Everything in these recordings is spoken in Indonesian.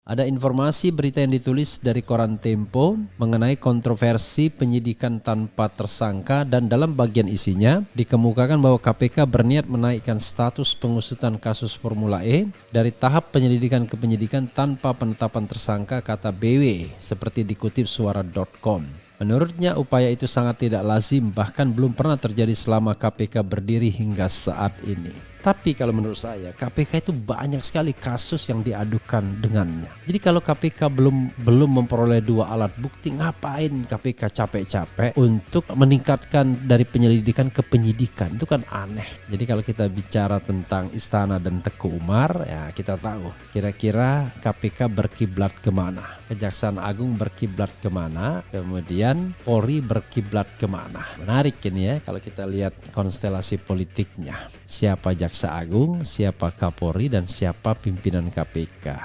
Ada informasi berita yang ditulis dari koran Tempo mengenai kontroversi penyidikan tanpa tersangka, dan dalam bagian isinya dikemukakan bahwa KPK berniat menaikkan status pengusutan kasus Formula E dari tahap penyelidikan ke penyidikan tanpa penetapan tersangka, kata BW, seperti dikutip suara.com. Menurutnya upaya itu sangat tidak lazim, bahkan belum pernah terjadi selama KPK berdiri hingga saat ini. Tapi kalau menurut saya, KPK itu banyak sekali kasus yang diadukan dengannya. Jadi kalau KPK belum memperoleh dua alat bukti, ngapain KPK capek-capek untuk meningkatkan dari penyelidikan ke penyidikan? Itu kan aneh. Jadi kalau kita bicara tentang Istana dan Teguh Umar, ya kita tahu kira-kira KPK berkiblat kemana, Kejaksaan Agung berkiblat kemana, kemudian Polri berkiblat kemana. Menarik ini ya kalau kita lihat konstelasi politiknya. Siapa Jaksa Agung, siapa Kapolri, dan siapa pimpinan KPK.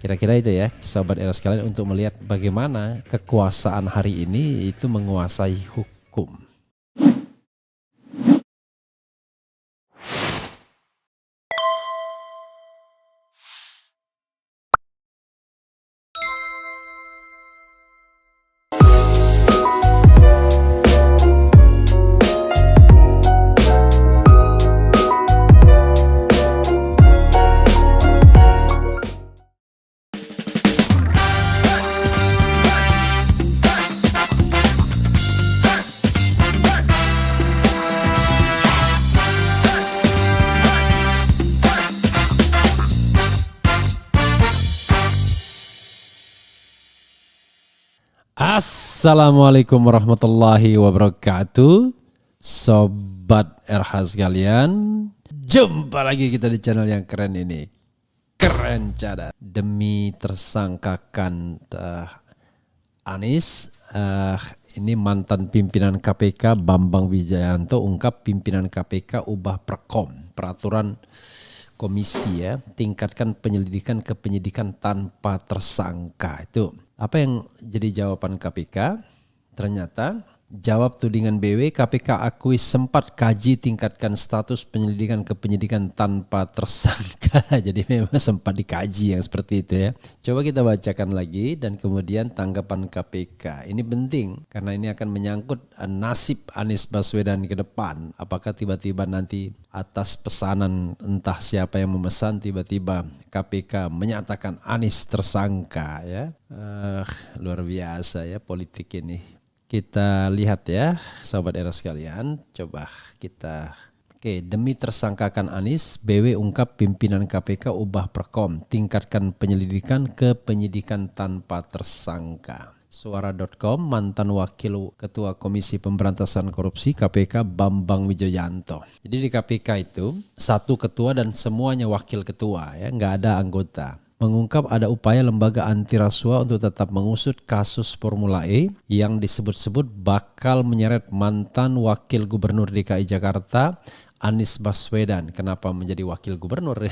Kira-kira itu ya, sahabat era sekalian, untuk melihat bagaimana kekuasaan hari ini itu menguasai hukum. Assalamualaikum warahmatullahi wabarakatuh, sobat RH sekalian. Jumpa lagi kita di channel yang keren ini, Keren Cada. Demi tersangkakan Anies, ini mantan pimpinan KPK Bambang Wijoyanto ungkap pimpinan KPK ubah peraturan komisi ya, tingkatkan penyelidikan ke penyidikan tanpa tersangka. Itu apa yang jadi jawaban KPK? Ternyata jawab tudingan BW, KPK akui sempat kaji tingkatkan status penyelidikan ke penyidikan tanpa tersangka. Jadi memang sempat dikaji yang seperti itu ya. Coba kita bacakan lagi dan kemudian tanggapan KPK. Ini penting karena ini akan menyangkut nasib Anies Baswedan ke depan. Apakah tiba-tiba nanti atas pesanan entah siapa yang memesan, tiba-tiba KPK menyatakan Anies tersangka ya. Luar biasa ya politik ini. Kita lihat ya sahabat era sekalian, coba kita. Oke, demi tersangkakan Anies, BW ungkap pimpinan KPK ubah perkom, tingkatkan penyelidikan ke penyidikan tanpa tersangka. Suara.com, mantan wakil ketua Komisi Pemberantasan Korupsi KPK Bambang Wijoyanto. Jadi di KPK itu satu ketua dan semuanya wakil ketua ya, nggak ada anggota. Mengungkap ada upaya lembaga anti rasuah untuk tetap mengusut kasus Formula E yang disebut-sebut bakal menyeret mantan wakil gubernur DKI Jakarta Anies Baswedan. Kenapa menjadi wakil gubernur?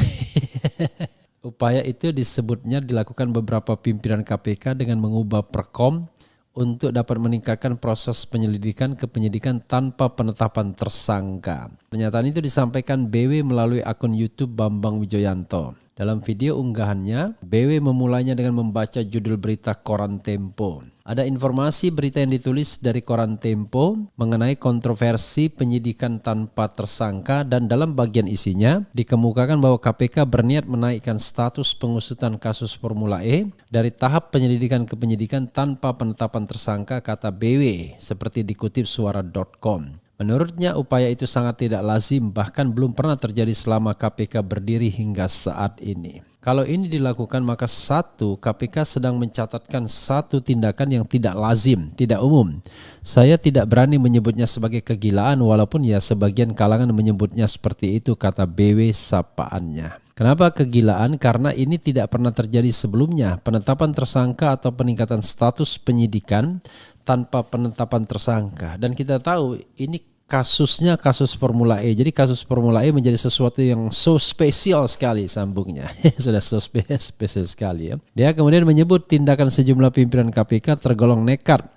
Upaya itu disebutnya dilakukan beberapa pimpinan KPK dengan mengubah perkom untuk dapat meningkatkan proses penyelidikan ke penyidikan tanpa penetapan tersangka. Pernyataan itu disampaikan BW melalui akun YouTube Bambang Wijoyanto. Dalam video unggahannya, BW memulainya dengan membaca judul berita koran Tempo. Ada informasi berita yang ditulis dari koran Tempo mengenai kontroversi penyidikan tanpa tersangka, dan dalam bagian isinya dikemukakan bahwa KPK berniat menaikkan status pengusutan kasus Formula E dari tahap penyelidikan ke penyidikan tanpa penetapan tersangka, kata BW, seperti dikutip suara.com. Menurutnya upaya itu sangat tidak lazim, bahkan belum pernah terjadi selama KPK berdiri hingga saat ini. Kalau ini dilakukan, maka satu, KPK sedang mencatatkan satu tindakan yang tidak lazim, tidak umum. Saya tidak berani menyebutnya sebagai kegilaan, walaupun ya sebagian kalangan menyebutnya seperti itu, kata BW sapaannya. Kenapa kegilaan? Karena ini tidak pernah terjadi sebelumnya, penetapan tersangka atau peningkatan status penyidikan tanpa penetapan tersangka. Dan kita tahu ini kasusnya kasus Formula E. Jadi kasus Formula E menjadi sesuatu yang so spesial sekali sambungnya. Sudah so spesial sekali ya. Dia kemudian menyebut tindakan sejumlah pimpinan KPK tergolong nekat.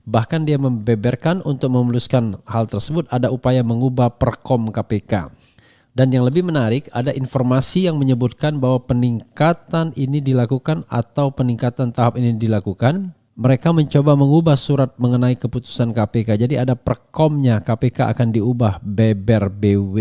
Bahkan dia membeberkan untuk memuluskan hal tersebut ada upaya mengubah perkom KPK. Dan yang lebih menarik, ada informasi yang menyebutkan bahwa peningkatan ini dilakukan atau peningkatan tahap ini dilakukan. Mereka mencoba mengubah surat mengenai keputusan KPK. Jadi ada perkomnya, KPK akan diubah beber BW.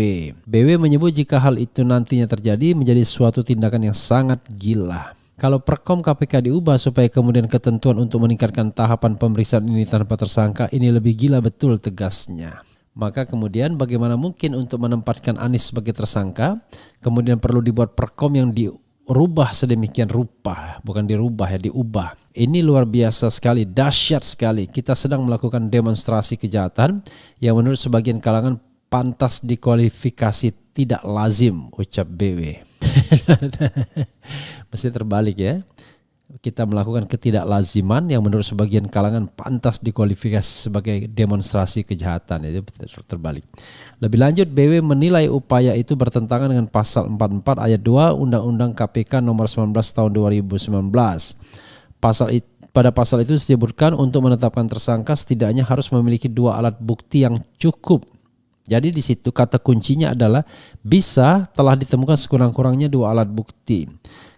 BW menyebut jika hal itu nantinya terjadi menjadi suatu tindakan yang sangat gila. Kalau perkom KPK diubah supaya kemudian ketentuan untuk meningkatkan tahapan pemeriksaan ini tanpa tersangka, ini lebih gila betul, tegasnya. Maka kemudian bagaimana mungkin untuk menempatkan Anies sebagai tersangka, kemudian perlu dibuat perkom yang dirubah sedemikian rupa, bukan dirubah ya, diubah. Ini luar biasa sekali, dahsyat sekali. Kita sedang melakukan demonstrasi kejahatan yang menurut sebagian kalangan pantas dikualifikasi tidak lazim, ucap BW. Mesti terbalik ya. Kita melakukan ketidaklaziman yang menurut sebagian kalangan pantas dikualifikasi sebagai demonstrasi kejahatan. Itu terbalik. Lebih lanjut, BW menilai upaya itu bertentangan dengan pasal 44 ayat 2 Undang-Undang KPK nomor 19 tahun 2019. Pada pasal itu disebutkan untuk menetapkan tersangka setidaknya harus memiliki 2 alat bukti yang cukup. Jadi di situ kata kuncinya adalah bisa telah ditemukan sekurang-kurangnya 2 alat bukti.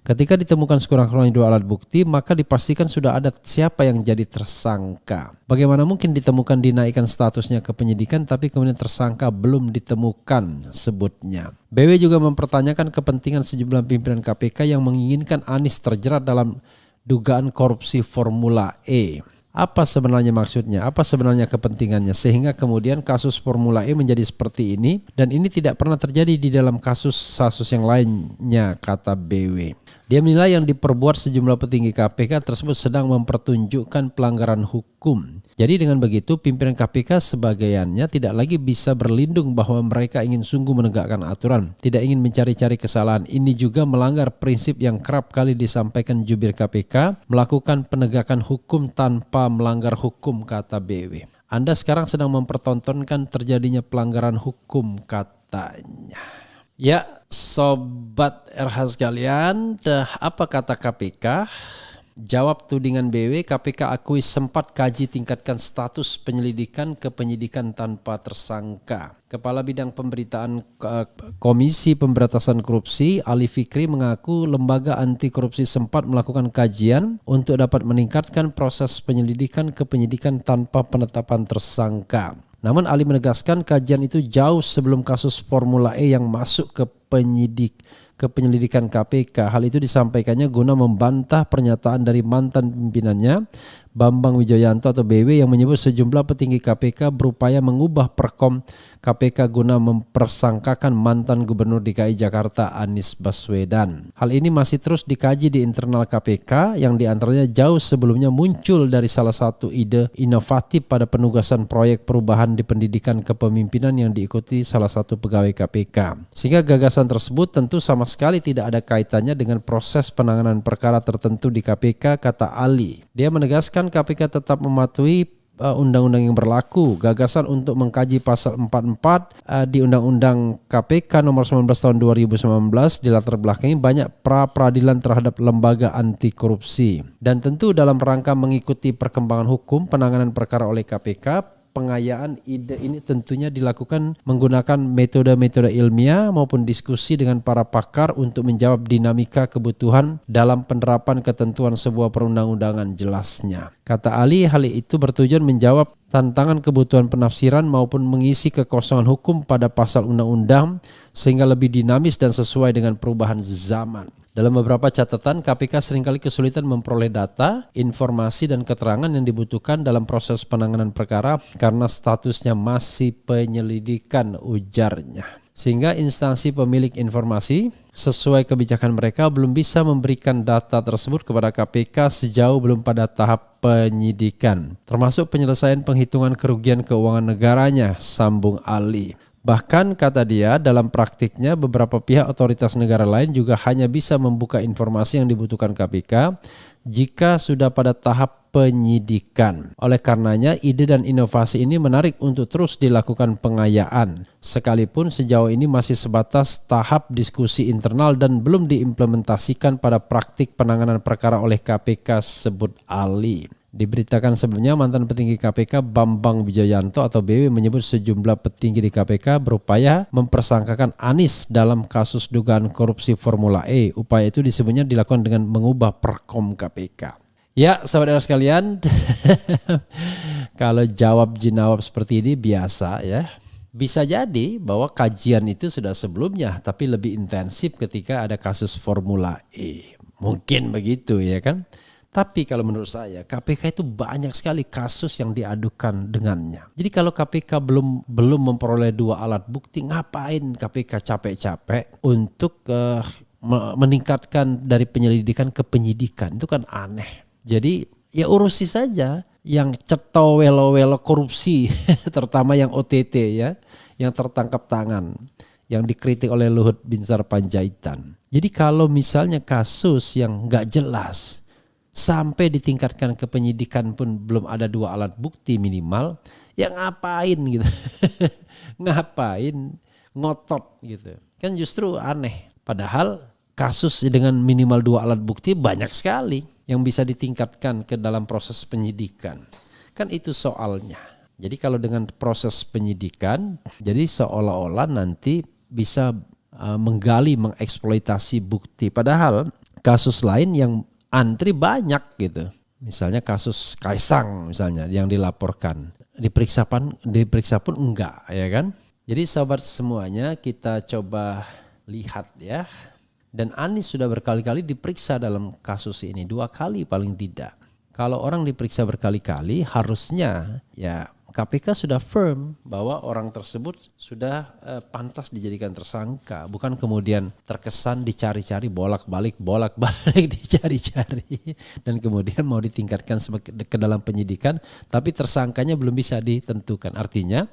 Ketika ditemukan sekurang-kurangnya 2 alat bukti, maka dipastikan sudah ada siapa yang jadi tersangka. Bagaimana mungkin ditemukan dinaikkan statusnya ke penyidikan tapi kemudian tersangka belum ditemukan, sebutnya. BW juga mempertanyakan kepentingan sejumlah pimpinan KPK yang menginginkan Anies terjerat dalam dugaan korupsi Formula E. Apa sebenarnya maksudnya? Apa sebenarnya kepentingannya? Sehingga kemudian kasus Formula E menjadi seperti ini dan ini tidak pernah terjadi di dalam kasus-kasus yang lainnya, kata BW. Dia menilai yang diperbuat sejumlah petinggi KPK tersebut sedang mempertunjukkan pelanggaran hukum. Jadi dengan begitu pimpinan KPK sebagiannya tidak lagi bisa berlindung bahwa mereka ingin sungguh menegakkan aturan, tidak ingin mencari-cari kesalahan. Ini juga melanggar prinsip yang kerap kali disampaikan jubir KPK, melakukan penegakan hukum tanpa melanggar hukum, kata BW. Anda sekarang sedang mempertontonkan terjadinya pelanggaran hukum, katanya. Ya, sobat RH sekalian, apa kata KPK? Jawab tudingan BW, KPK akui sempat kaji tingkatkan status penyelidikan ke penyidikan tanpa tersangka. Kepala Bidang Pemberitaan Komisi Pemberantasan Korupsi, Ali Fikri, mengaku lembaga anti korupsi sempat melakukan kajian untuk dapat meningkatkan proses penyelidikan ke penyidikan tanpa penetapan tersangka. Namun Ali menegaskan kajian itu jauh sebelum kasus Formula E yang masuk ke penyelidikan KPK. Hal itu disampaikannya guna membantah pernyataan dari mantan pimpinannya Bambang Wijoyanto atau BW yang menyebut sejumlah petinggi KPK berupaya mengubah perkom KPK guna mempersangkakan mantan Gubernur DKI Jakarta Anies Baswedan. Hal ini masih terus dikaji di internal KPK yang diantaranya jauh sebelumnya muncul dari salah satu ide inovatif pada penugasan proyek perubahan di pendidikan kepemimpinan yang diikuti salah satu pegawai KPK. Sehingga gagasan tersebut tentu sama sekali tidak ada kaitannya dengan proses penanganan perkara tertentu di KPK, kata Ali. Dia menegaskan KPK tetap mematuhi undang-undang yang berlaku. Gagasan untuk mengkaji pasal 44 di Undang-Undang KPK nomor 19 tahun 2019 dilatar belakangi banyak pra-peradilan terhadap lembaga anti korupsi. Dan tentu dalam rangka mengikuti perkembangan hukum penanganan perkara oleh KPK, pengayaan ide ini tentunya dilakukan menggunakan metode-metode ilmiah maupun diskusi dengan para pakar untuk menjawab dinamika kebutuhan dalam penerapan ketentuan sebuah perundang-undangan, jelasnya. Kata Ali, hal itu bertujuan menjawab tantangan kebutuhan penafsiran maupun mengisi kekosongan hukum pada pasal undang-undang sehingga lebih dinamis dan sesuai dengan perubahan zaman. Dalam beberapa catatan, KPK seringkali kesulitan memperoleh data, informasi, dan keterangan yang dibutuhkan dalam proses penanganan perkara karena statusnya masih penyelidikan, ujarnya. Sehingga instansi pemilik informasi sesuai kebijakan mereka belum bisa memberikan data tersebut kepada KPK sejauh belum pada tahap penyidikan, termasuk penyelesaian penghitungan kerugian keuangan negaranya, sambung Ali. Bahkan kata dia, dalam praktiknya beberapa pihak otoritas negara lain juga hanya bisa membuka informasi yang dibutuhkan KPK jika sudah pada tahap penyidikan. Oleh karenanya, ide dan inovasi ini menarik untuk terus dilakukan pengayaan, sekalipun sejauh ini masih sebatas tahap diskusi internal dan belum diimplementasikan pada praktik penanganan perkara oleh KPK, sebut Ali. Diberitakan sebelumnya mantan petinggi KPK Bambang Wijoyanto atau BW menyebut sejumlah petinggi di KPK berupaya mempersangkakan Anies dalam kasus dugaan korupsi Formula E. Upaya itu disebutnya dilakukan dengan mengubah perkom KPK. Ya, saudara sekalian, kalau jawab jinawab seperti ini biasa ya. Bisa jadi bahwa kajian itu sudah sebelumnya, tapi lebih intensif ketika ada kasus Formula E. Mungkin begitu ya kan. Tapi kalau menurut saya KPK itu banyak sekali kasus yang diadukan dengannya. Jadi kalau KPK belum memperoleh 2 alat bukti, ngapain KPK capek-capek untuk meningkatkan dari penyelidikan ke penyidikan? Itu kan aneh. Jadi ya urusi saja yang ceto welo-welo korupsi, terutama yang OTT ya, yang tertangkap tangan, yang dikritik oleh Luhut Binsar Panjaitan. Jadi kalau misalnya kasus yang nggak jelas sampai ditingkatkan ke penyidikan pun belum ada 2 alat bukti minimal, ya ngapain gitu. Ngapain ngotot gitu. Kan justru aneh. Padahal kasus dengan minimal 2 alat bukti banyak sekali yang bisa ditingkatkan ke dalam proses penyidikan. Kan itu soalnya. Jadi kalau dengan proses penyidikan, jadi seolah-olah nanti bisa menggali, mengeksploitasi bukti. Padahal kasus lain yang antri banyak gitu. Misalnya kasus Kaisang misalnya yang dilaporkan. Diperiksa pun enggak ya kan. Jadi sahabat semuanya kita coba lihat ya. Dan Anies sudah berkali-kali diperiksa dalam kasus ini. 2 kali paling tidak. Kalau orang diperiksa berkali-kali harusnya ya KPK sudah firm bahwa orang tersebut sudah pantas dijadikan tersangka. Bukan kemudian terkesan dicari-cari bolak-balik dicari-cari. Dan kemudian mau ditingkatkan ke dalam penyidikan tapi tersangkanya belum bisa ditentukan. Artinya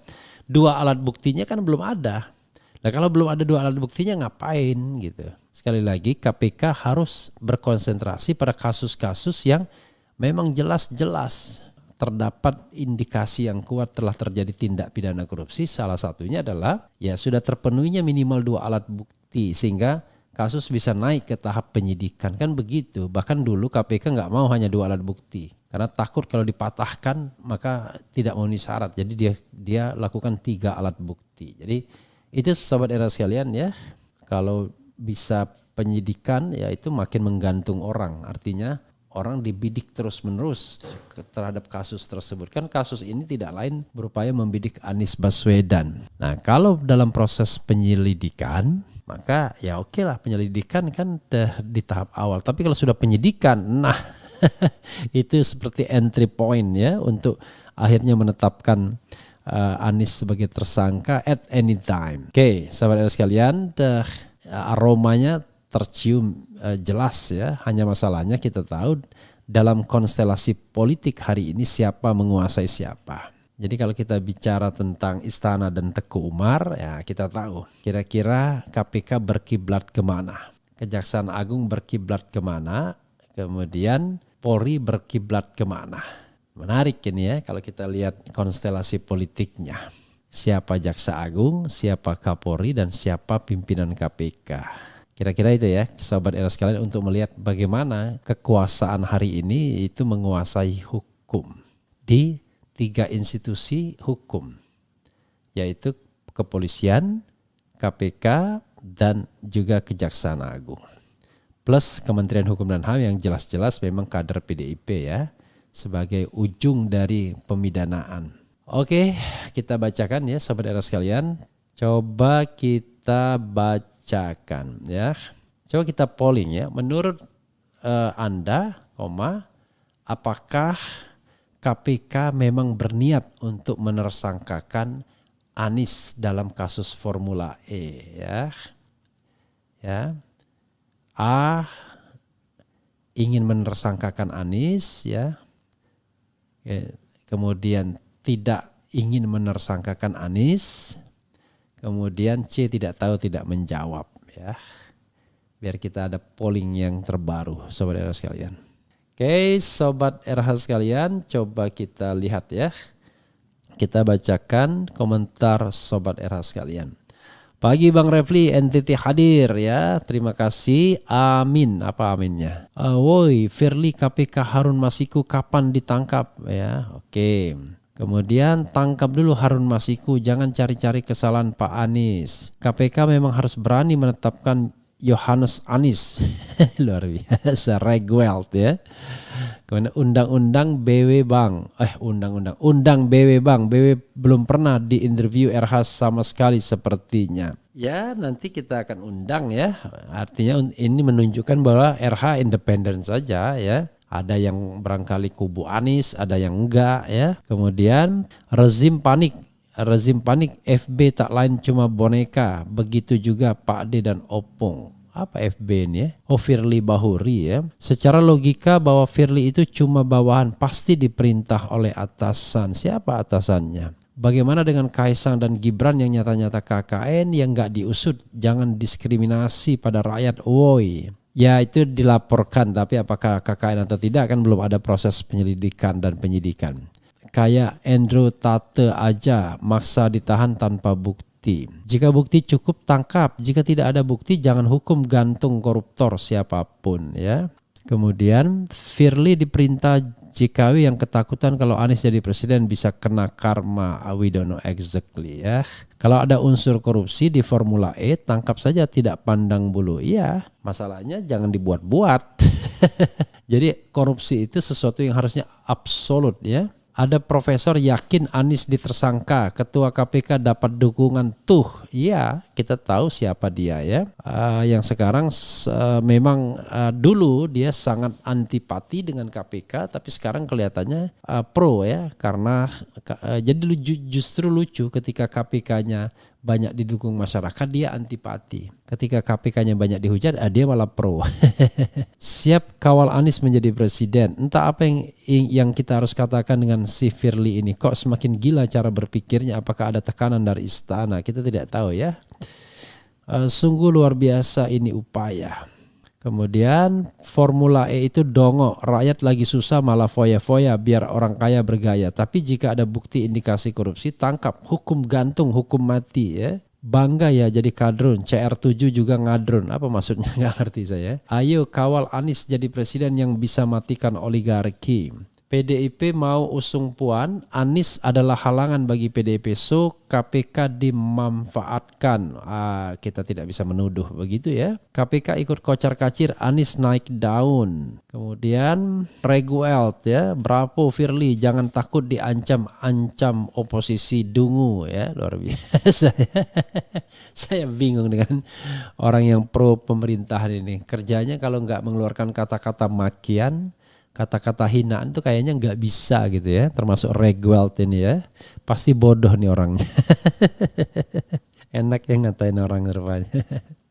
2 alat buktinya kan belum ada. Nah kalau belum ada 2 alat buktinya ngapain gitu. Sekali lagi KPK harus berkonsentrasi pada kasus-kasus yang memang jelas-jelas terdapat indikasi yang kuat telah terjadi tindak pidana korupsi. Salah satunya adalah ya sudah terpenuhinya minimal 2 alat bukti sehingga kasus bisa naik ke tahap penyidikan. Kan begitu. Bahkan dulu KPK nggak mau hanya 2 alat bukti karena takut kalau dipatahkan maka tidak memenuhi syarat. Jadi dia lakukan 3 alat bukti. Jadi itu sahabat era sekalian ya. Kalau bisa penyidikan ya itu makin menggantung orang. Artinya orang dibidik terus-menerus terhadap kasus tersebut. Kan kasus ini tidak lain berupaya membidik Anies Baswedan. Nah kalau dalam proses penyelidikan maka ya oke lah penyelidikan kan di tahap awal. Tapi kalau sudah penyidikan nah itu seperti entry point ya untuk akhirnya menetapkan Anies sebagai tersangka at any time. Oke, sahabat sekalian, aromanya tercium jelas ya. Hanya masalahnya kita tahu dalam konstelasi politik hari ini siapa menguasai siapa. Jadi kalau kita bicara tentang Istana dan Teguh Umar, ya kita tahu kira-kira KPK berkiblat kemana, Kejaksaan Agung berkiblat kemana, kemudian Polri berkiblat kemana. Menarik ini ya kalau kita lihat konstelasi politiknya. Siapa Jaksa Agung, siapa Kapolri, dan siapa pimpinan KPK. Kira-kira itu ya sahabat era sekalian untuk melihat bagaimana kekuasaan hari ini itu menguasai hukum di 3 institusi hukum. Yaitu kepolisian, KPK, dan juga Kejaksaan Agung. Plus Kementerian Hukum dan HAM yang jelas-jelas memang kader PDIP ya. Sebagai ujung dari pemidanaan. Oke, kita bacakan ya sahabat era sekalian. Coba kita bacakan ya. Coba kita polling ya. Menurut Anda, apakah KPK memang berniat untuk menersangkakan Anies dalam kasus Formula E ya? Ya. A, ingin menersangkakan Anies ya. Kemudian tidak ingin menersangkakan Anies, kemudian C tidak tahu tidak menjawab ya. Biar kita ada polling yang terbaru sobat RH sekalian. Oke, sobat RH sekalian, coba kita lihat ya. Kita bacakan komentar sobat RH sekalian. Pagi Bang Refli, NTT hadir ya. Terima kasih. Amin. Apa aminnya? Woi, Firly KPK Harun Masiku kapan ditangkap ya? Oke. Kemudian tangkap dulu Harun Masiku, jangan cari-cari kesalahan Pak Anies. KPK memang harus berani menetapkan Yohanes Anies. Luar biasa, Regwelt ya. Kemudian undang-undang BW Bang. Undang BW Bang. BW belum pernah diinterview RH sama sekali sepertinya. Ya, nanti kita akan undang ya. Artinya ini menunjukkan bahwa RH independen saja ya. Ada yang barangkali kubu Anies, ada yang enggak ya. Kemudian rezim panik FB tak lain cuma boneka. Begitu juga Pak D dan Opung. Apa FB ini ya? Oh, Firly Bahuri ya. Secara logika bahwa Firly itu cuma bawahan, pasti diperintah oleh atasan. Siapa atasannya? Bagaimana dengan Kaisang dan Gibran yang nyata-nyata KKN yang gak diusut? Jangan diskriminasi pada rakyat, woi. Ya itu dilaporkan, tapi apakah KKN atau tidak kan belum ada proses penyelidikan dan penyidikan. Kayak Andrew Tate aja maksa ditahan tanpa bukti. Jika bukti cukup tangkap, jika tidak ada bukti jangan hukum gantung koruptor siapapun ya. Kemudian Firly diperintah JKW yang ketakutan kalau Anies jadi presiden bisa kena karma. We don't know exactly ya. Kalau ada unsur korupsi di Formula E tangkap saja tidak pandang bulu. Iya, masalahnya jangan dibuat-buat. Jadi korupsi itu sesuatu yang harusnya absolut ya. Ada profesor yakin Anies ditersangka, ketua KPK dapat dukungan tuh. Iya, kita tahu siapa dia ya. Yang sekarang memang dulu dia sangat antipati dengan KPK, tapi sekarang kelihatannya pro ya. Karena jadi justru lucu ketika KPK-nya banyak didukung masyarakat dia antipati. Ketika KPK-nya banyak dihujat dia malah pro. Siap kawal Anies menjadi presiden. Entah apa yang kita harus katakan dengan si Firly ini. Kok semakin gila cara berpikirnya, apakah ada tekanan dari istana? Kita tidak tahu ya. Sungguh luar biasa ini upaya. Kemudian Formula E itu dongok, rakyat lagi susah malah foya-foya biar orang kaya bergaya. Tapi jika ada bukti indikasi korupsi tangkap, hukum gantung, hukum mati ya. Bangga ya jadi kadrun, CR7 juga ngadrun. Apa maksudnya nggak ngerti saya. Ayo kawal Anies jadi presiden yang bisa matikan oligarki. PDIP mau usung Puan, Anies adalah halangan bagi PDIP, so KPK dimanfaatkan. Kita tidak bisa menuduh begitu ya. KPK ikut kocar-kacir, Anies naik daun. Kemudian Regwelt ya, bravo Firly, jangan takut diancam oposisi dungu ya, luar biasa ya. Saya bingung dengan orang yang pro pemerintahan ini. Kerjanya kalau nggak mengeluarkan kata-kata makian, kata-kata hinaan tuh kayaknya nggak bisa gitu ya, termasuk Regwelt ini ya, pasti bodoh nih orangnya. Enak ya ngatain orang rupanya.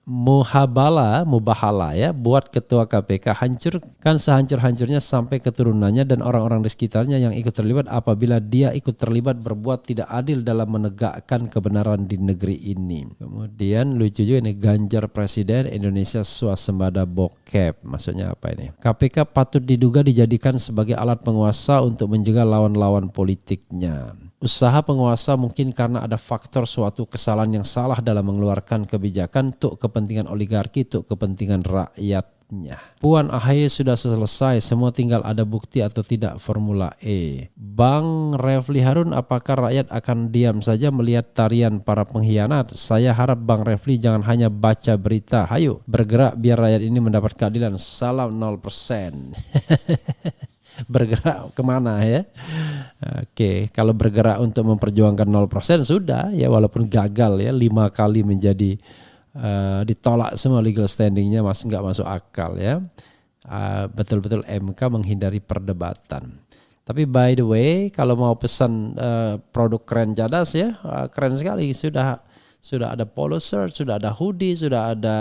Mubahala ya, buat ketua KPK hancurkan sehancur-hancurnya sampai keturunannya dan orang-orang di sekitarnya yang ikut terlibat apabila dia ikut terlibat berbuat tidak adil dalam menegakkan kebenaran di negeri ini. Kemudian lucu juga ini, Ganjar Presiden Indonesia swasembada bokep. Maksudnya apa ini? KPK patut diduga dijadikan sebagai alat penguasa untuk mencegah lawan-lawan politiknya. Usaha penguasa mungkin karena ada faktor suatu kesalahan yang salah dalam mengeluarkan kebijakan untuk kepentingan oligarki, untuk kepentingan rakyatnya. Puan AHY sudah selesai, semua tinggal ada bukti atau tidak Formula E. Bang Refli Harun, apakah rakyat akan diam saja melihat tarian para pengkhianat? Saya harap Bang Refli jangan hanya baca berita. Hayo bergerak biar rakyat ini mendapat keadilan. Salam 0%. Bergerak kemana ya? Oke, kalau bergerak untuk memperjuangkan 0% sudah ya, walaupun gagal ya 5 kali menjadi ditolak semua legal standingnya, masih nggak masuk akal ya. Betul-betul MK menghindari perdebatan. Tapi by the way, kalau mau pesan produk keren Cadas ya, keren sekali, sudah ada polo shirt, sudah ada hoodie, sudah ada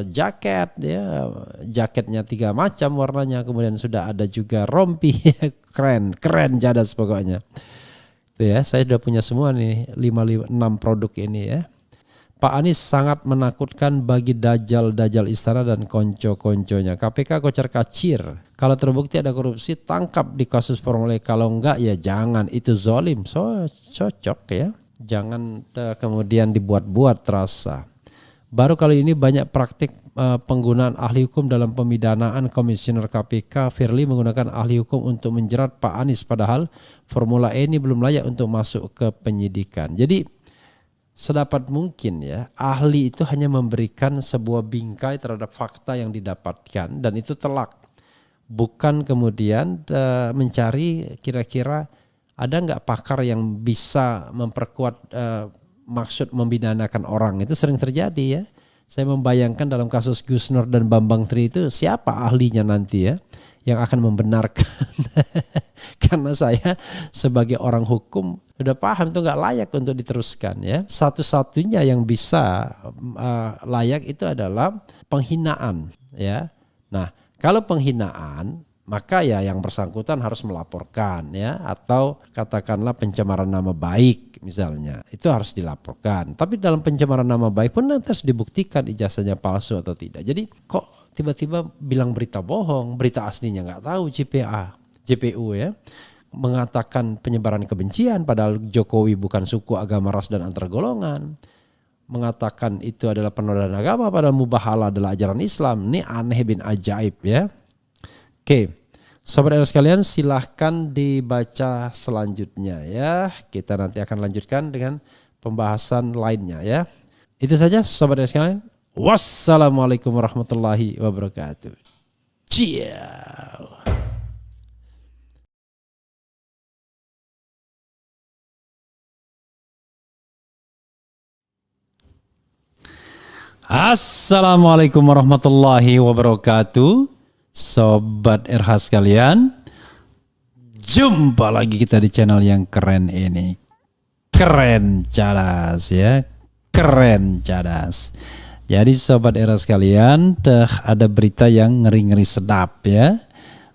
jaket ya, jaketnya 3 macam warnanya, kemudian sudah ada juga rompi. keren Cadas pokoknya. Itu ya, saya sudah punya semua nih 6 produk ini ya. Pak Anies sangat menakutkan bagi dajal istana dan konco-konconya. KPK kocar-kacir. Kalau terbukti ada korupsi, tangkap di kasus Formula E. Kalau enggak ya jangan, itu zolim. So cocok ya. Jangan kemudian dibuat-buat terasa. Baru kali ini banyak praktik penggunaan ahli hukum dalam pemidanaan. Komisioner KPK Firly menggunakan ahli hukum untuk menjerat Pak Anies, padahal Formula E ini belum layak untuk masuk ke penyidikan. Jadi sedapat mungkin ya, ahli itu hanya memberikan sebuah bingkai terhadap fakta yang didapatkan dan itu telak. Bukan kemudian mencari kira-kira ada nggak pakar yang bisa memperkuat maksud membidanakan orang. Itu sering terjadi ya. Saya membayangkan dalam kasus Gus Nur dan Bambang Tri itu siapa ahlinya nanti ya yang akan membenarkan. Karena saya sebagai orang hukum sudah paham itu nggak layak untuk diteruskan ya. Satu-satunya yang bisa layak itu adalah penghinaan ya. Nah, kalau penghinaan maka ya yang bersangkutan harus melaporkan ya, atau katakanlah pencemaran nama baik misalnya, itu harus dilaporkan. Tapi dalam pencemaran nama baik pun nanti harus dibuktikan ijazahnya palsu atau tidak. Jadi kok tiba-tiba bilang berita bohong, berita aslinya nggak tahu, JPU ya, mengatakan penyebaran kebencian padahal Jokowi bukan suku, agama, ras dan antar golongan. Mengatakan itu adalah penodaan agama padahal mubahalah adalah ajaran Islam. Ini aneh bin ajaib ya. Oke. Sobat era sekalian, silahkan dibaca selanjutnya ya. Kita nanti akan lanjutkan dengan pembahasan lainnya ya. Itu saja sobat era sekalian. Wassalamualaikum warahmatullahi wabarakatuh. Ciao. Assalamualaikum warahmatullahi wabarakatuh. Sobat RH sekalian, jumpa lagi kita di channel yang keren ini. Keren cadas ya, keren cadas. Jadi sobat RH sekalian, ada berita yang ngeri-ngeri sedap ya.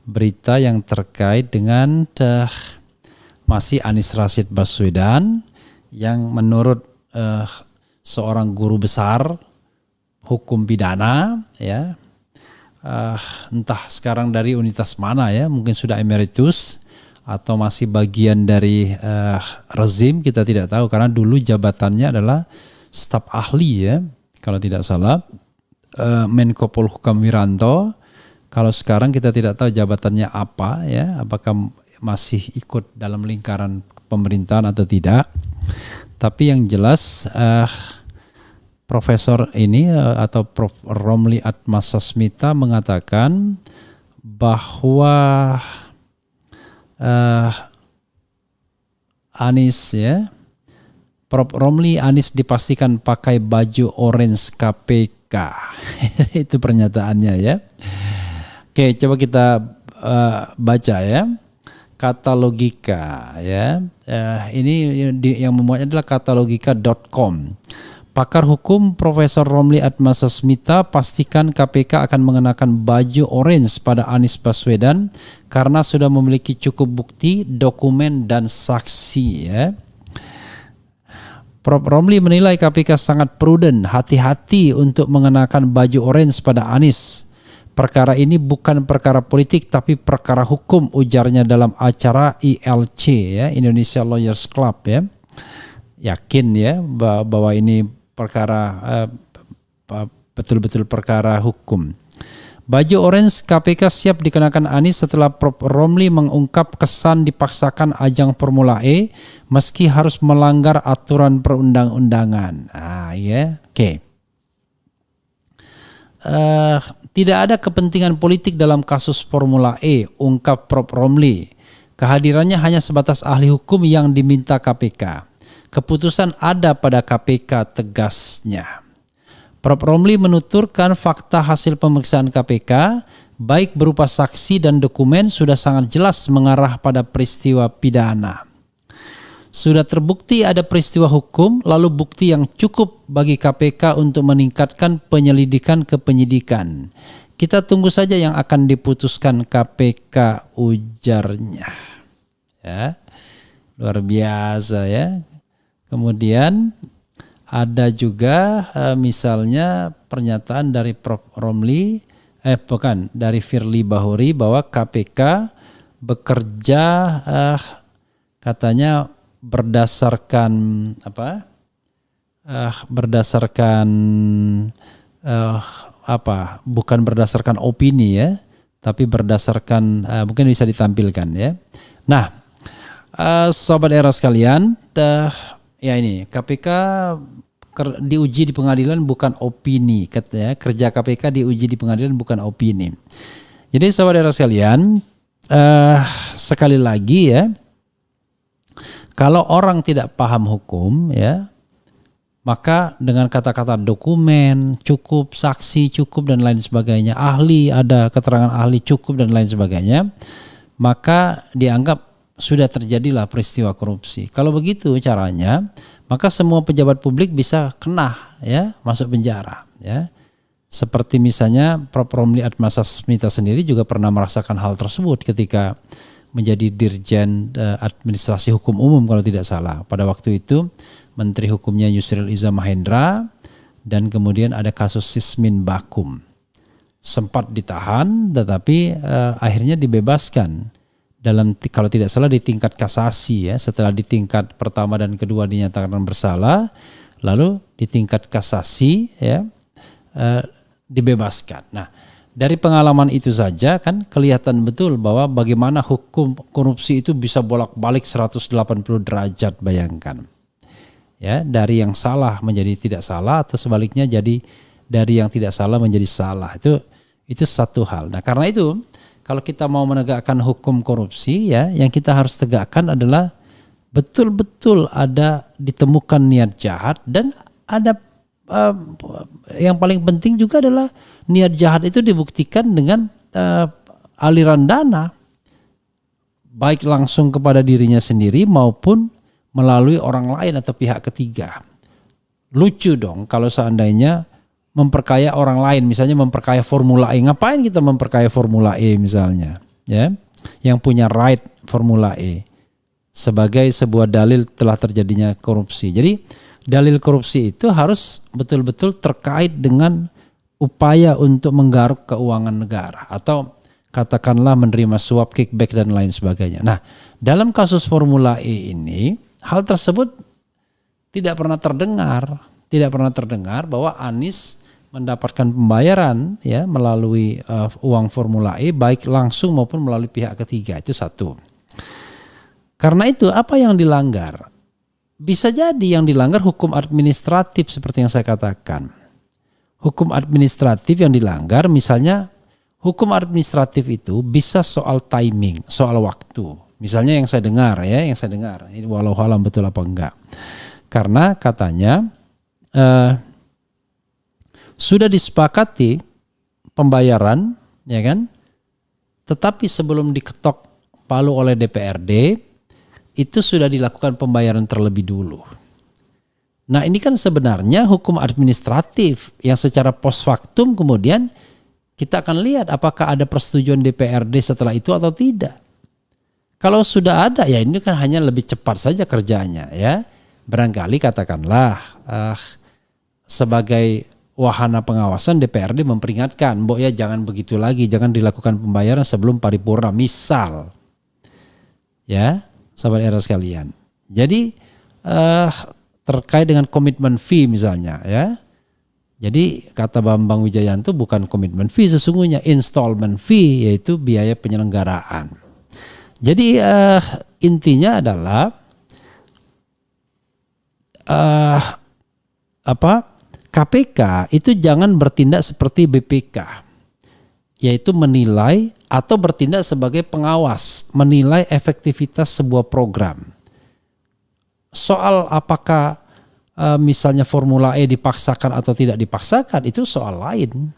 Berita yang terkait dengan masih Anies Rashid Baswedan yang menurut seorang guru besar hukum pidana ya, entah sekarang dari universitas mana ya, mungkin sudah emeritus atau masih bagian dari rezim, kita tidak tahu karena dulu jabatannya adalah staf ahli ya, kalau tidak salah Menko Polhukam Wiranto. Kalau sekarang kita tidak tahu jabatannya apa ya, apakah masih ikut dalam lingkaran pemerintahan atau tidak. Tapi yang jelas Profesor ini atau Prof. Romli Atmasasmita mengatakan bahwa Anies ya, Prof. Romli Anies dipastikan pakai baju orange KPK. Itu pernyataannya ya. Oke, coba kita baca ya. Kata logika ya. Ini yang membuatnya adalah katalogika.com. Pakar hukum Profesor Romli Atmasasmita pastikan KPK akan mengenakan baju orange pada Anies Baswedan karena sudah memiliki cukup bukti, dokumen, dan saksi ya. Prof. Romli menilai KPK sangat prudent, hati-hati untuk mengenakan baju orange pada Anies. Perkara ini bukan perkara politik tapi perkara hukum, ujarnya dalam acara ILC ya, Indonesia Lawyers Club ya. Yakin ya bahwa ini perkara betul-betul perkara hukum. Baju orange KPK siap dikenakan Anies setelah Prof. Romli mengungkap kesan dipaksakan ajang Formula E meski harus melanggar aturan perundang-undangan. Ya, oke. Tidak ada kepentingan politik dalam kasus Formula E, ungkap Prof. Romli. Kehadirannya hanya sebatas ahli hukum yang diminta KPK. Keputusan ada pada KPK, tegasnya. Prof. Romli menuturkan fakta hasil pemeriksaan KPK, baik berupa saksi dan dokumen, sudah sangat jelas mengarah pada peristiwa pidana. Sudah terbukti ada peristiwa hukum, lalu bukti yang cukup bagi KPK untuk meningkatkan penyelidikan ke penyidikan. Kita tunggu saja yang akan diputuskan KPK, ujarnya. Ya, luar biasa ya. Kemudian ada juga misalnya pernyataan dari Prof. Romli, dari Firly Bahuri bahwa KPK bekerja katanya berdasarkan berdasarkan bukan berdasarkan opini ya, tapi berdasarkan mungkin bisa ditampilkan ya. Nah, sobat era sekalian, ya ini KPK diuji di pengadilan bukan opini, katanya kerja KPK diuji di pengadilan bukan opini. Jadi sobat era sekalian, sekali lagi ya, kalau orang tidak paham hukum ya, maka dengan kata-kata dokumen cukup, saksi cukup dan lain sebagainya, ahli ada keterangan ahli cukup dan lain sebagainya, maka dianggap sudah terjadilah peristiwa korupsi. Kalau begitu caranya, maka semua pejabat publik bisa kena ya, masuk penjara ya. Seperti misalnya Prof. Romli Atmasasmita sendiri juga pernah merasakan hal tersebut ketika menjadi Dirjen Administrasi Hukum Umum kalau tidak salah. Pada waktu itu Menteri Hukumnya Yusril Iza Mahendra, dan kemudian ada kasus Sismin Bakum. Sempat ditahan tetapi akhirnya dibebaskan. Kalau tidak salah di tingkat kasasi ya, setelah di tingkat pertama dan kedua dinyatakan bersalah, lalu di tingkat kasasi ya dibebaskan. Nah, dari pengalaman itu saja kan kelihatan betul bahwa bagaimana hukum korupsi itu bisa bolak-balik 180 derajat, bayangkan. Ya, dari yang salah menjadi tidak salah atau sebaliknya jadi dari yang tidak salah menjadi salah. Itu satu hal. Nah, karena itu kalau kita mau menegakkan hukum korupsi ya, yang kita harus tegakkan adalah betul-betul ada ditemukan niat jahat, dan ada yang paling penting juga adalah niat jahat itu dibuktikan dengan aliran dana, baik langsung kepada dirinya sendiri maupun melalui orang lain atau pihak ketiga. Lucu dong kalau seandainya memperkaya orang lain, misalnya memperkaya Formula E. Ngapain kita memperkaya Formula E misalnya, ya? Yang punya right Formula E sebagai sebuah dalil telah terjadinya korupsi. Jadi dalil korupsi itu harus betul-betul terkait dengan upaya untuk menggaruk keuangan negara atau katakanlah menerima suap, kickback dan lain sebagainya. Nah, dalam kasus Formula E ini hal tersebut tidak pernah terdengar bahwa Anies mendapatkan pembayaran ya melalui uang Formula E baik langsung maupun melalui pihak ketiga. Itu satu. Karena itu apa yang dilanggar? Bisa jadi yang dilanggar hukum administratif seperti yang saya katakan. Hukum administratif yang dilanggar, misalnya hukum administratif itu bisa soal timing, soal waktu. Misalnya yang saya dengar, ini walau alam betul apa enggak. Karena katanya sudah disepakati pembayaran, ya kan? Tetapi sebelum diketok palu oleh DPRD, itu sudah dilakukan pembayaran terlebih dulu. Nah, ini kan sebenarnya hukum administratif yang secara post factum kemudian kita akan lihat apakah ada persetujuan DPRD setelah itu atau tidak. Kalau sudah ada, ya ini kan hanya lebih cepat saja kerjanya ya. Barangkali katakanlah sebagai wahana pengawasan DPRD memperingatkan, Mbok ya jangan begitu lagi, jangan dilakukan pembayaran sebelum paripurna misal. Ya, sahabat era sekalian. Jadi terkait dengan komitmen fee misalnya ya. Jadi kata Bambang Wijayanto bukan komitmen fee, sesungguhnya installment fee, yaitu biaya penyelenggaraan. Jadi intinya adalah KPK itu jangan bertindak seperti BPK, yaitu menilai atau bertindak sebagai pengawas, menilai efektivitas sebuah program. Soal apakah misalnya Formula E dipaksakan atau tidak dipaksakan itu soal lain.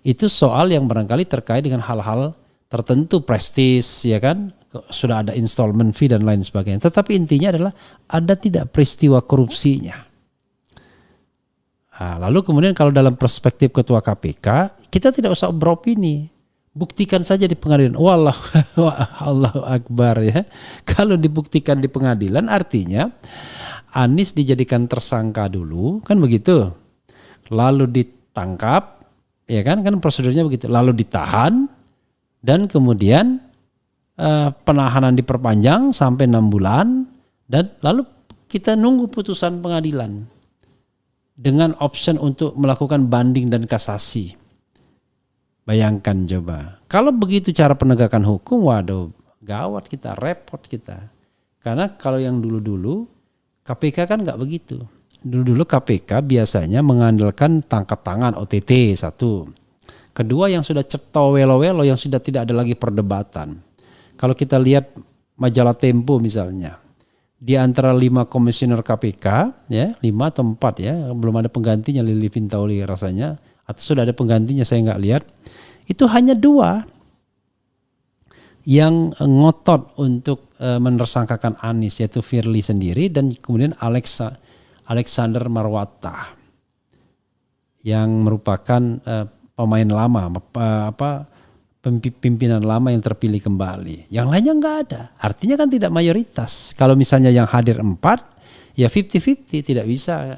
Itu soal yang barangkali terkait dengan hal-hal tertentu, prestis, ya kan, sudah ada installment fee dan lain sebagainya. Tetapi intinya adalah ada tidak peristiwa korupsinya. Nah, lalu kemudian kalau dalam perspektif ketua KPK, kita tidak usah beropini. Buktikan saja di pengadilan. Allahu Akbar ya. Kalau dibuktikan di pengadilan artinya Anies dijadikan tersangka dulu, kan begitu. Lalu ditangkap, ya kan prosedurnya begitu. Lalu ditahan dan kemudian penahanan diperpanjang sampai 6 bulan dan lalu kita nunggu putusan pengadilan. dengan option untuk melakukan banding dan kasasi. Bayangkan coba. Kalau begitu cara penegakan hukum, waduh, gawat kita, repot kita. Karena kalau yang dulu-dulu KPK kan nggak begitu. Dulu-dulu KPK biasanya mengandalkan tangkap tangan OTT satu. Kedua yang sudah ceto welo-welo yang sudah tidak ada lagi perdebatan. Kalau kita lihat majalah Tempo misalnya. Di antara 5 komisioner KPK, ya 5 atau 4 ya, belum ada penggantinya Lili Pintauli rasanya, atau sudah ada penggantinya saya nggak lihat, itu hanya 2 yang ngotot untuk menersangkakan Anies, yaitu Firly sendiri dan kemudian Alexander Marwata yang merupakan pemain lama, pimpinan lama yang terpilih kembali. Yang lainnya nggak ada. Artinya kan tidak mayoritas. Kalau misalnya yang hadir 4, ya 50-50. Tidak bisa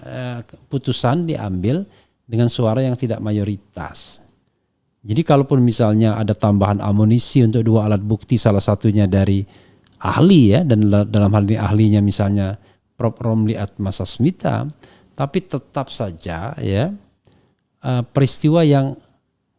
putusan diambil dengan suara yang tidak mayoritas. Jadi kalaupun misalnya ada tambahan amunisi untuk 2 alat bukti, salah satunya dari ahli ya, dan dalam hal ini ahlinya misalnya Prof. Romli Atmasasmita, tapi tetap saja ya peristiwa yang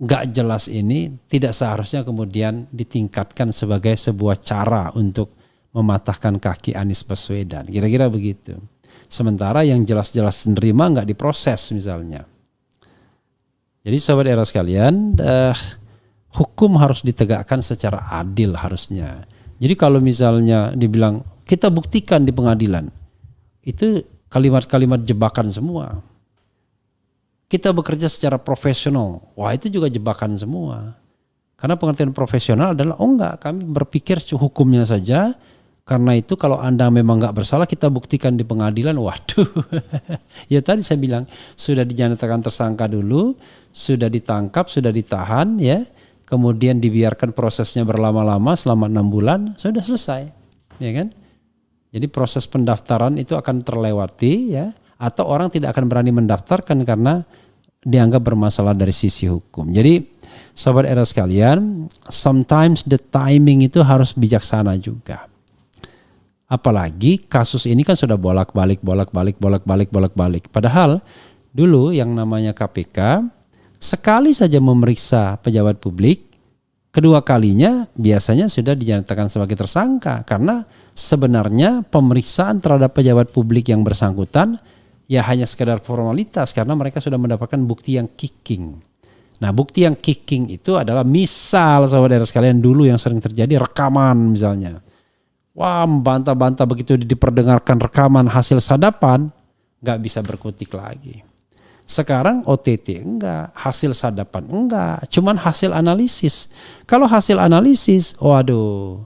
nggak jelas ini tidak seharusnya kemudian ditingkatkan sebagai sebuah cara untuk mematahkan kaki Anies Baswedan. Kira-kira begitu. Sementara yang jelas-jelas nerima nggak diproses misalnya. Jadi sahabat era sekalian, hukum harus ditegakkan secara adil harusnya. Jadi kalau misalnya dibilang kita buktikan di pengadilan, itu kalimat-kalimat jebakan semua. Kita bekerja secara profesional. Wah, itu juga jebakan semua. Karena pengertian profesional adalah, oh enggak, kami berpikir hukumnya saja. Karena itu kalau Anda memang enggak bersalah, kita buktikan di pengadilan. Waduh, ya tadi saya bilang, sudah dinyatakan tersangka dulu, sudah ditangkap, sudah ditahan, ya. Kemudian dibiarkan prosesnya berlama-lama selama 6 bulan, sudah selesai. Ya kan? Jadi proses pendaftaran itu akan terlewati, ya. Atau orang tidak akan berani mendaftarkan karena dianggap bermasalah dari sisi hukum. Jadi sahabat era sekalian, sometimes the timing itu harus bijaksana juga. Apalagi kasus ini kan sudah bolak-balik. Padahal dulu yang namanya KPK sekali saja memeriksa pejabat publik, kedua kalinya biasanya sudah dinyatakan sebagai tersangka. Karena sebenarnya pemeriksaan terhadap pejabat publik yang bersangkutan ya hanya sekedar formalitas karena mereka sudah mendapatkan bukti yang kicking. Nah, bukti yang kicking itu adalah misal saudara sekalian dulu yang sering terjadi rekaman misalnya. Wah, bantah-bantah begitu diperdengarkan rekaman hasil sadapan nggak bisa berkutik lagi. Sekarang OTT enggak, hasil sadapan enggak, cuman hasil analisis. Kalau hasil analisis, waduh,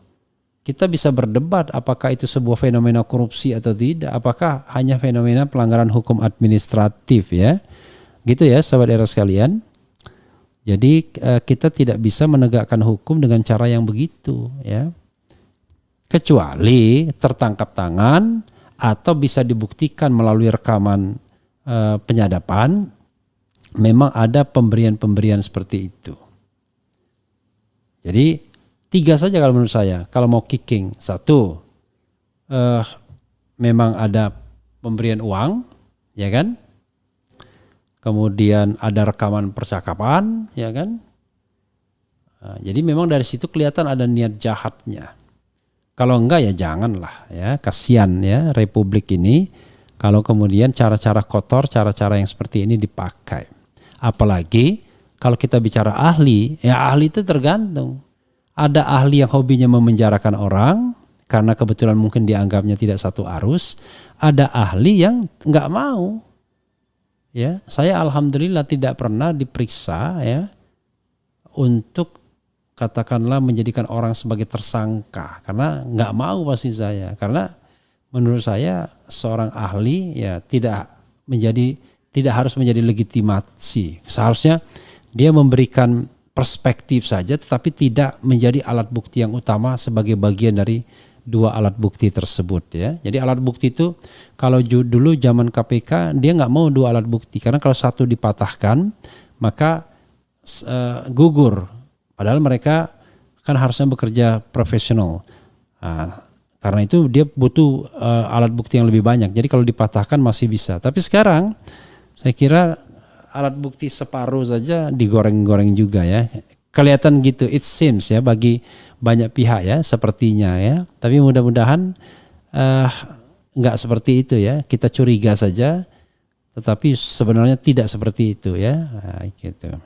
kita bisa berdebat apakah itu sebuah fenomena korupsi atau tidak. Apakah hanya fenomena pelanggaran hukum administratif ya. Gitu ya sahabat era sekalian. Jadi kita tidak bisa menegakkan hukum dengan cara yang begitu ya. Kecuali tertangkap tangan atau bisa dibuktikan melalui rekaman penyadapan. Memang ada pemberian-pemberian seperti itu. Jadi 3 saja kalau menurut saya. Kalau mau kicking, 1 memang ada pemberian uang, ya kan? Kemudian ada rekaman percakapan, ya kan? Jadi memang dari situ kelihatan ada niat jahatnya. Kalau enggak ya janganlah ya, kasihan ya Republik ini kalau kemudian cara-cara kotor, cara-cara yang seperti ini dipakai. Apalagi kalau kita bicara ahli, ya ahli itu tergantung. Ada ahli yang hobinya memenjarakan orang karena kebetulan mungkin dianggapnya tidak satu arus. Ada ahli yang nggak mau. Ya, saya alhamdulillah tidak pernah diperiksa ya untuk katakanlah menjadikan orang sebagai tersangka karena nggak mau pasti saya. Karena menurut saya seorang ahli ya tidak harus menjadi legitimasi. Seharusnya dia memberikan perspektif saja tetapi tidak menjadi alat bukti yang utama sebagai bagian dari 2 alat bukti tersebut ya. Jadi alat bukti itu kalau dulu zaman KPK dia nggak mau 2 alat bukti karena kalau satu dipatahkan maka gugur. Padahal mereka kan harusnya bekerja profesional. Karena itu dia butuh alat bukti yang lebih banyak. Jadi kalau dipatahkan masih bisa. Tapi sekarang Saya kira alat bukti separuh saja digoreng-goreng juga ya. Kelihatan gitu, it seems ya bagi banyak pihak ya sepertinya ya. Tapi mudah-mudahan nggak seperti itu ya. Kita curiga saja, tetapi sebenarnya tidak seperti itu ya. Nah, gitu.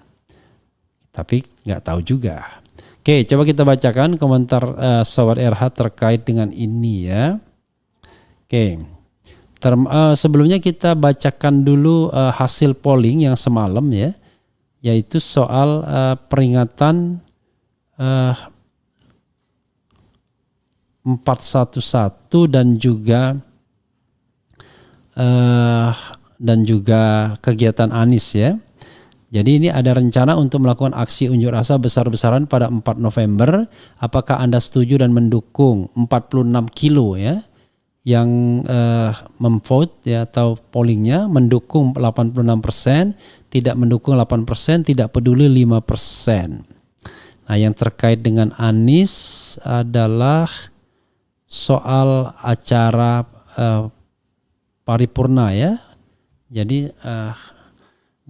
Tapi nggak tahu juga. Oke, coba kita bacakan komentar Sobat RH terkait dengan ini ya. Oke. Sebelumnya kita bacakan dulu hasil polling yang semalam ya, yaitu soal peringatan 411 dan juga kegiatan Anies ya. Jadi ini ada rencana untuk melakukan aksi unjuk rasa besar-besaran pada 4 November. Apakah Anda setuju dan mendukung 46 kilo ya? Yang memvote ya atau pollingnya mendukung 86%, tidak mendukung 8%, tidak peduli 5%. Nah, yang terkait dengan Anies adalah soal acara paripurna ya. Jadi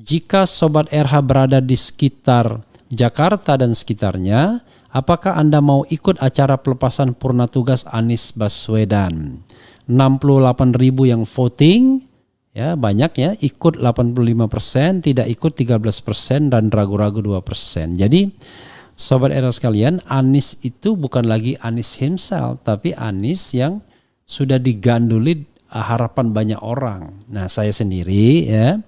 jika Sobat RH berada di sekitar Jakarta dan sekitarnya, apakah Anda mau ikut acara pelepasan purna tugas Anies Baswedan? 68.000 yang voting, ya banyak ya, ikut 85%, tidak ikut 13% dan ragu-ragu 2%. Jadi Sobat era sekalian, Anies itu bukan lagi Anies himself, tapi Anies yang sudah diganduli harapan banyak orang. Nah, saya sendiri ya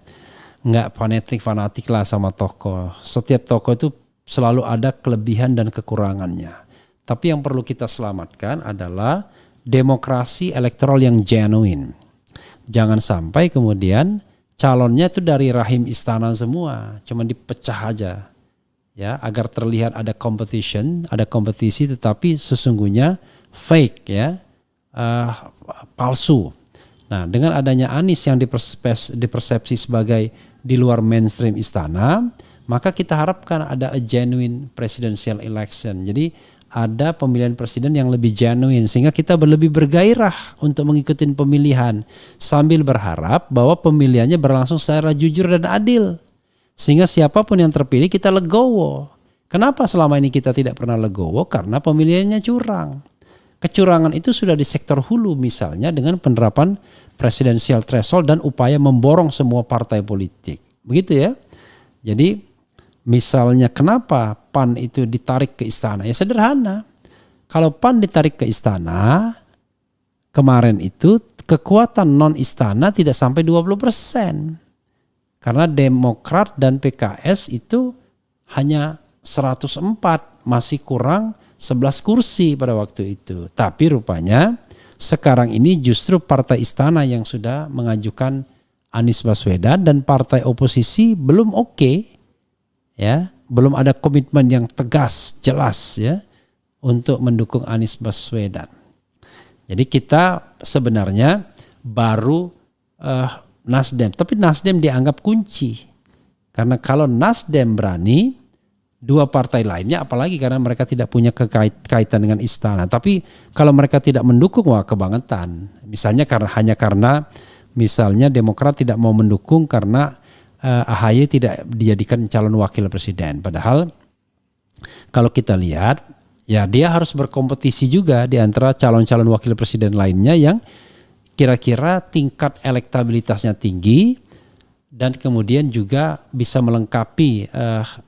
nggak fanatik lah sama tokoh. Setiap tokoh itu selalu ada kelebihan dan kekurangannya. Tapi yang perlu kita selamatkan adalah demokrasi elektoral yang genuine. Jangan sampai kemudian calonnya itu dari rahim istana semua, cuma dipecah aja. Ya, agar terlihat ada competition, ada kompetisi tetapi sesungguhnya fake ya, palsu. Nah, dengan adanya Anies yang dipersepsi sebagai di luar mainstream istana, maka kita harapkan ada a genuine presidential election. Jadi ada pemilihan presiden yang lebih genuine sehingga kita lebih bergairah untuk mengikuti pemilihan sambil berharap bahwa pemilihannya berlangsung secara jujur dan adil. Sehingga siapapun yang terpilih kita legowo. Kenapa selama ini kita tidak pernah legowo? Karena pemilihannya curang. Kecurangan itu sudah di sektor hulu misalnya dengan penerapan presidensial threshold dan upaya memborong semua partai politik. Begitu ya. Jadi misalnya kenapa PAN itu ditarik ke istana? Ya sederhana. Kalau PAN ditarik ke istana, kemarin itu kekuatan non istana tidak sampai 20%. Karena Demokrat dan PKS itu hanya 104, masih kurang 11 kursi pada waktu itu. Tapi rupanya sekarang ini justru partai istana yang sudah mengajukan Anies Baswedan dan partai oposisi belum oke. Ya, belum ada komitmen yang tegas, jelas ya untuk mendukung Anies Baswedan. Jadi kita sebenarnya baru Nasdem, tapi Nasdem dianggap kunci. Karena kalau Nasdem berani, dua partai lainnya apalagi karena mereka tidak punya kaitan dengan istana. Tapi kalau mereka tidak mendukung, wah kebangetan. Misalnya hanya karena misalnya Demokrat tidak mau mendukung karena AHY tidak dijadikan calon wakil presiden. Padahal kalau kita lihat ya dia harus berkompetisi juga di antara calon-calon wakil presiden lainnya yang kira-kira tingkat elektabilitasnya tinggi dan kemudian juga bisa melengkapi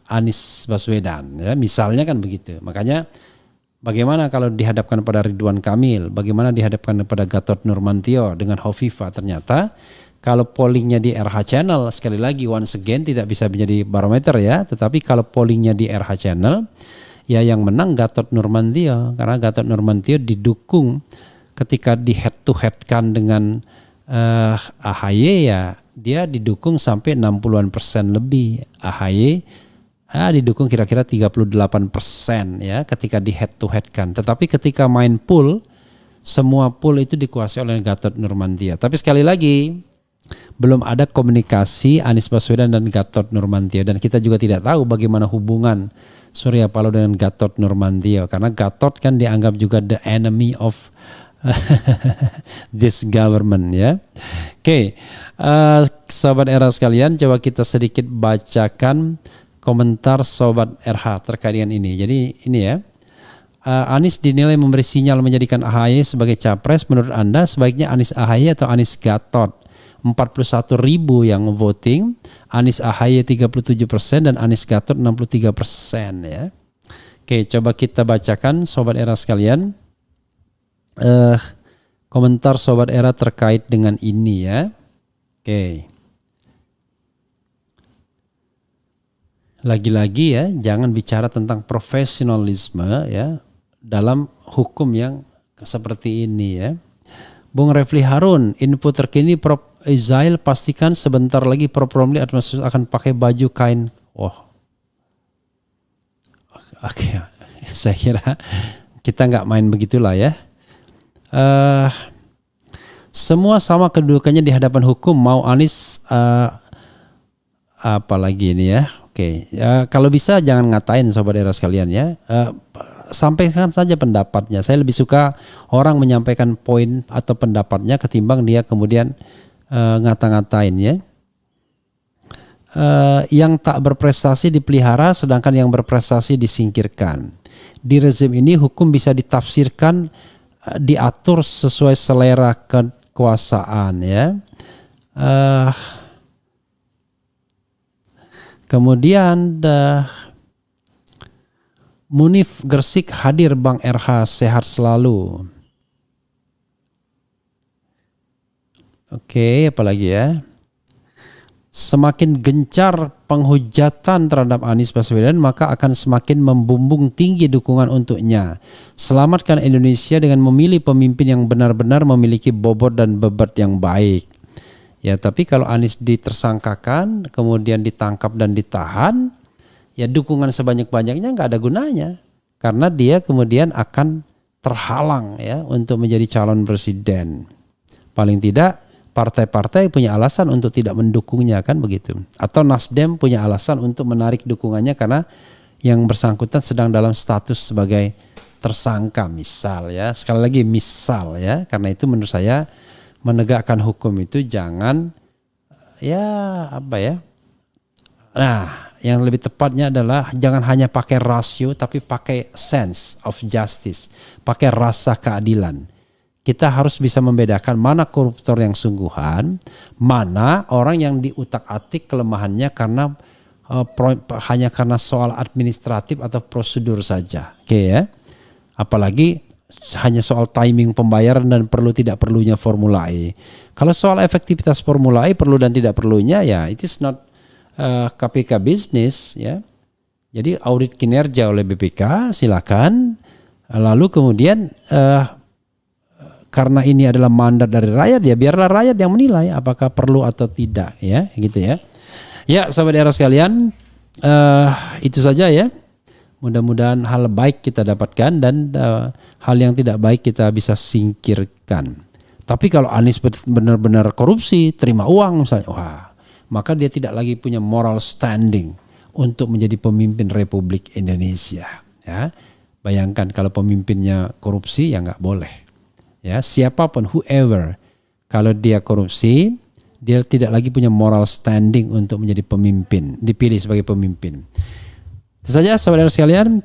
Anies Baswedan. Ya, misalnya kan begitu. Makanya bagaimana kalau dihadapkan pada Ridwan Kamil, bagaimana dihadapkan pada Gatot Nurmantio dengan Hovifah, ternyata kalau pollingnya di RH Channel, sekali lagi once again tidak bisa menjadi barometer ya, tetapi kalau pollingnya di RH Channel, ya yang menang Gatot Nurmantio, karena Gatot Nurmantio didukung ketika di head to head kan dengan AHY ya dia didukung sampai 60% lebih. AHY didukung kira-kira 38% ya ketika di head to head kan. Tetapi ketika main pool, semua pool itu dikuasai oleh Gatot Nurmantio. Tapi sekali lagi belum ada komunikasi Anies Baswedan dan Gatot Nurmantio, dan kita juga tidak tahu bagaimana hubungan Surya Paloh dengan Gatot Nurmantio karena Gatot kan dianggap juga the enemy of this government ya. Oke, Sobat Era sekalian, coba kita sedikit bacakan komentar Sobat RH terkait dengan ini. Jadi ini ya, Anies dinilai memberi sinyal menjadikan AHY sebagai capres. Menurut Anda sebaiknya Anies AHY atau Anies Gatot? 41.000 yang voting, Anies AHY 37% dan Anies Gatot 63% ya. Oke, coba kita bacakan Sobat Era sekalian. Komentar Sobat Era terkait dengan ini ya. Oke. Lagi-lagi ya, jangan bicara tentang profesionalisme ya dalam hukum yang seperti ini ya. Bung Refli Harun, info terkini Prof Izail pastikan sebentar lagi Prof Romli akan pakai baju kain. Oke. Saya kira kita nggak main begitulah ya. Semua sama kedudukannya di hadapan hukum, mau Anies apalagi ini ya. Oke, kalau bisa jangan ngatain Sobat Era sekalian ya. Sampaikan saja pendapatnya. Saya lebih suka orang menyampaikan poin atau pendapatnya ketimbang dia kemudian ngata-ngatain ya. Yang tak berprestasi dipelihara sedangkan yang berprestasi disingkirkan. Di rezim ini hukum bisa ditafsirkan, diatur sesuai selera kekuasaan ya. Kemudian Munif Gersik hadir Bang RH, sehat selalu. Oke, apalagi ya. Semakin gencar penghujatan terhadap Anies Baswedan, maka akan semakin membumbung tinggi dukungan untuknya. Selamatkan Indonesia dengan memilih pemimpin yang benar-benar memiliki bobot dan bobot yang baik. Ya, tapi kalau Anies ditersangkakan, kemudian ditangkap dan ditahan, ya dukungan sebanyak-banyaknya nggak ada gunanya. Karena dia kemudian akan terhalang ya untuk menjadi calon presiden. Paling tidak partai-partai punya alasan untuk tidak mendukungnya, kan begitu. Atau Nasdem punya alasan untuk menarik dukungannya karena yang bersangkutan sedang dalam status sebagai tersangka misal ya. Sekali lagi misal ya. Karena itu menurut saya menegakkan hukum itu jangan ya apa ya. Nah, yang lebih tepatnya adalah jangan hanya pakai rasio tapi pakai sense of justice, pakai rasa keadilan. Kita harus bisa membedakan mana koruptor yang sungguhan, mana orang yang diutak-atik kelemahannya karena hanya karena soal administratif atau prosedur saja. Oke ya. Apalagi hanya soal timing pembayaran dan perlu tidak perlunya Formula E. Kalau soal efektivitas Formula E perlu dan tidak perlunya ya it is not KPK business ya. Jadi audit kinerja oleh BPK silakan. Lalu kemudian karena ini adalah mandat dari rakyat ya biarlah rakyat yang menilai apakah perlu atau tidak ya gitu ya. Ya Sobat Era sekalian, itu saja ya. Mudah-mudahan hal baik kita dapatkan dan hal yang tidak baik kita bisa singkirkan. Tapi kalau Anies benar-benar korupsi, terima uang misalnya, wah, maka dia tidak lagi punya moral standing untuk menjadi pemimpin Republik Indonesia. Ya, bayangkan kalau pemimpinnya korupsi ya nggak boleh. Ya, siapapun whoever kalau dia korupsi, dia tidak lagi punya moral standing untuk menjadi pemimpin, dipilih sebagai pemimpin. Itu saja Sobat sekalian,